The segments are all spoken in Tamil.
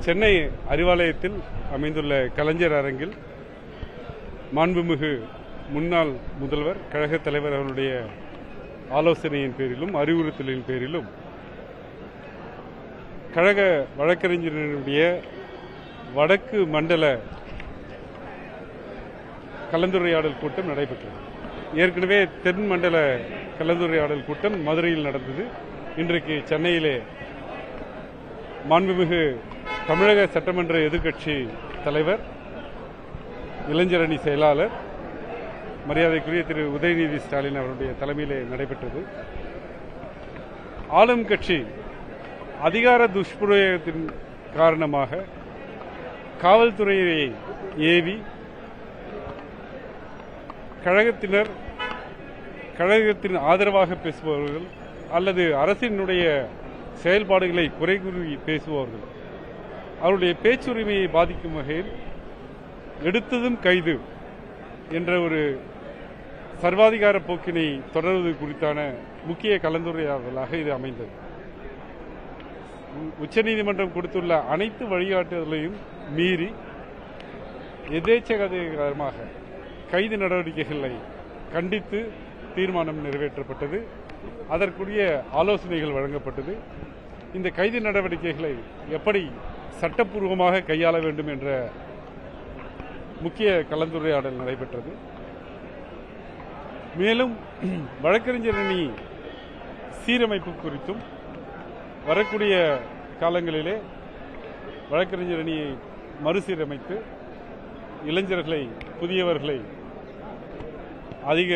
சென்னை அறிவாலயத்தில் அமைந்துள்ள கலைஞர் அரங்கில் மாண்புமிகு முன்னாள் முதல்வர் கழகத் தலைவர் அவருடைய ஆலோசனையின் பேரிலும் அறிவுறுத்தலின் பேரிலும் கழக வழக்கறிஞர்களுடைய வடக்கு மண்டல கலந்துரையாடல் கூட்டம் நடைபெற்றது. ஏற்கனவே தென் மண்டல கலந்துரையாடல் கூட்டம் மதுரையில் நடந்தது. இன்றைக்கு சென்னையிலே மாண்புமிகு தமிழக சட்டமன்ற எதிர்க்கட்சி தலைவர், இளைஞரணி செயலாளர் மரியாதைக்குரிய திரு உதயநிதி ஸ்டாலின் அவருடைய தலைமையிலே நடைபெற்றது. ஆளும் கட்சி அதிகார துஷ்பிரயோகத்தின் காரணமாக காவல்துறையை ஏவி கழகத்தினர், கழகத்தின் ஆதரவாக பேசுபவர்கள் அல்லது அரசினுடைய செயல்பாடுகளை குறை கூறி பேசுபவர்கள் அவருடைய பேச்சுரிமையை பாதிக்கும் வகையில் எடுத்ததும் கைது என்ற ஒரு சர்வாதிகார போக்கினை தொடர்வது குறித்தான முக்கிய கலந்துரையாடலாக இது அமைந்தது. உச்சநீதிமன்றம் கொடுத்துள்ள அனைத்து வழிகாட்டுதலையும் மீறி எதேச்சகரமாக கைது நடவடிக்கைகளை கண்டித்து தீர்மானம் நிறைவேற்றப்பட்டது. அதற்குரிய ஆலோசனைகள் வழங்கப்பட்டது. இந்த கைது நடவடிக்கைகளை எப்படி சட்டப்பூர்வமாக கையாள வேண்டும் என்ற முக்கிய கலந்துரையாடல் நடைபெற்றது. மேலும் வழக்கறிஞர் அணி சீரமைப்பு குறித்தும் வரக்கூடிய காலங்களிலே வழக்கறிஞர் அணியை மறுசீரமைத்து இளைஞர்களை, புதியவர்களை அதிக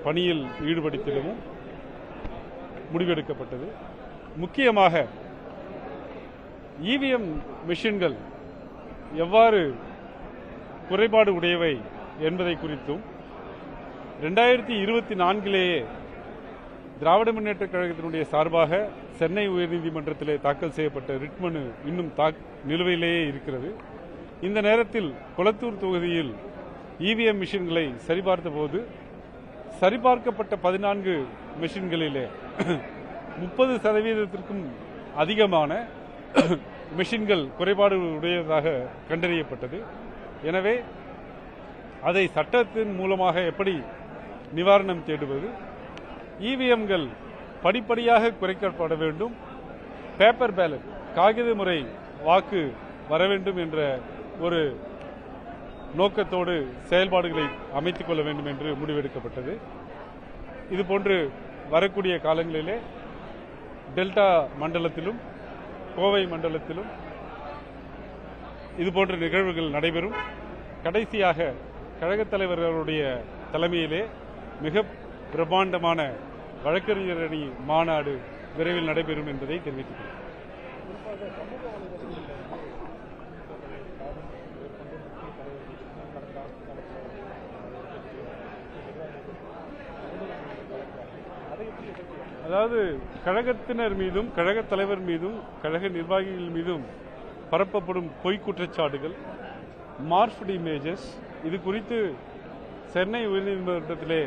பணியில் ஈடுபடுத்திடவும் முடிவெடுக்கப்பட்டது. முக்கியமாக இவிஎம் மெஷின்கள் எவ்வாறு குறைபாடு உடையவை என்பதை குறித்தும் 2024 திராவிட முன்னேற்ற கழகத்தினுடைய சார்பாக சென்னை உயர்நீதிமன்றத்திலே தாக்கல் செய்யப்பட்ட ரிட் மனு இன்னும் நிலுவையிலேயே இருக்கிறது. இந்த நேரத்தில் கொளத்தூர் தொகுதியில் இவிஎம் மெஷின்களை சரிபார்த்த போது சரிபார்க்கப்பட்ட 14 மெஷின்களிலே 30% அதிகமான மெஷின்கள் குறைபாடு உடையதாக கண்டறியப்பட்டது. எனவே அதை சட்டத்தின் மூலமாக எப்படி நிவாரணம் தேடுவது, இவிஎம்கள் படிப்படியாக குறைக்கப்பட வேண்டும், பேப்பர் பேலட் காகித முறை வாக்கு வர வேண்டும் என்ற ஒரு நோக்கத்தோடு செயல்பாடுகளை அமைத்துக் கொள்ள வேண்டும் என்று முடிவெடுக்கப்பட்டது. இதுபோன்று வரக்கூடிய காலங்களிலே டெல்டா மண்டலத்திலும் கோவை மண்டலத்திலும் இதுபோன்ற நிகழ்வுகள் நடைபெறும். கடைசியாக கழகத் தலைவர் அவருடைய தலைமையிலே மிக பிரம்மாண்டமான வழக்கறிஞர் அணி மாநாடு விரைவில் நடைபெறும் என்பதை தெரிவித்துக் அதாவது கழகத்தினர் மீதும், கழகத் தலைவர் மீதும், கழக நிர்வாகிகள் மீதும் பரப்பப்படும் பொய் குற்றச்சாட்டுகள், மார்ஃப்ட் இமேஜஸ், இது குறித்து சென்னை உயர்நீதிமன்றத்திலே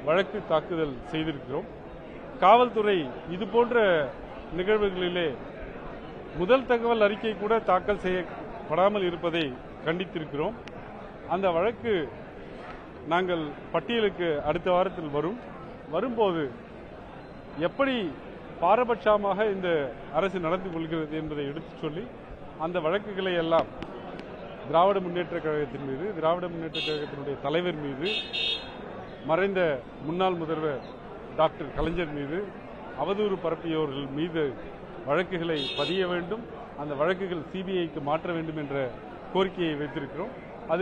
வழக்கு தாக்குதல் செய்திருக்கிறோம். காவல்துறை இதுபோன்ற நிகழ்வுகளிலே முதல் தகவல் அறிக்கை கூட தாக்கல் செய்யப்படாமல் இருப்பதை கண்டித்திருக்கிறோம். அந்த வழக்கு நாங்கள் பட்டியலுக்கு அடுத்த வாரத்தில் வரும்போது எப்படி பாரபட்சமாக இந்த அரசு நடந்து கொள்கிறது என்பதை எடுத்துச் சொல்லி அந்த வழக்குகளை எல்லாம் திராவிட முன்னேற்ற கழகத்தின் மீது, திராவிட முன்னேற்ற கழகத்தினுடைய தலைவர் மீது, மறைந்த முன்னாள் முதல்வர் டாக்டர் கலைஞர் மீது அவதூறு பரப்பியவர்கள் மீது வழக்குகளை பதிய வேண்டும், அந்த வழக்குகள் சிபிஐக்கு மாற்ற வேண்டும் என்ற கோரிக்கையை வைத்திருக்கிறோம்.